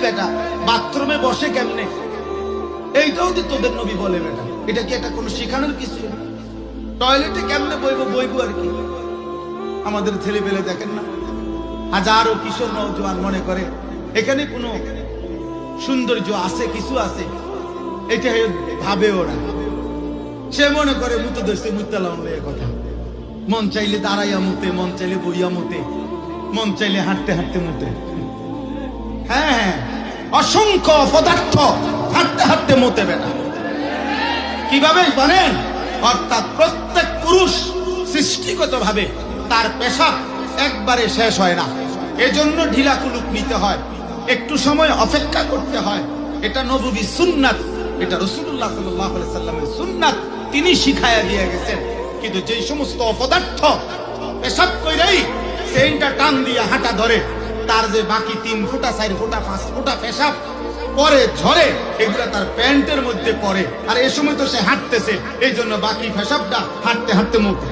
বেটা বাথরুমে বসে কেমনে, এইটাও তো তোদের নবী বলে বেটা। এটা কি এটা কোনো শিখানোর কিছু? টয়লেটে কেমনে বইবো আর কি। আমাদের ছেলে পেলে দেখেন না, হাজারো কিশোর নওজোয়ান মনে করে এখানে কোনো সৌন্দর্য আছে, কিছু আছে, এটা ভাবে ওরা। সে মনে করে মুতে ধরছে, মুতালাম কথা। মন চাইলে দাঁড়াইয়া মুতে, মন চাইলে বইয়া মুতে, মন চাইলে হাঁটতে হাঁটতে মুতে। হ্যাঁ, অসংখ্য পদার্থ হাঁটতে হাঁটতে মুতে বেটা। কিভাবে জানেন? অর্থাৎ প্রত্যেক পুরুষ সৃষ্টিগত ভাবে তার পেশাব একবারে শেষ হয় না, এজন্য ঢিলা কুলুক নিতে হয়, একটু সময় অপেক্ষা করতে হয়। এটা নববী সুন্নাত, এটা রাসূলুল্লাহ সাল্লাল্লাহু আলাইহি সাল্লামের সুন্নাত, তিনি শিখায়া দিয়ে গেছেন। কিন্তু যে সমস্ত অপদার্থ পেশাব কইরাই সেইটা টান দিয়ে হাঁটা ধরে, তার যে বাকি 3 ফুটা 4 ফুটা 5 ফুটা পেশাব পরে ঝরে, এগুলা তার প্যান্টের মধ্যে পড়ে। আর এই সময় তো সে হাঁটতেছে, এই জন্য বাকি পেশাবটা হাঁটতে হাঁটতে মুখে।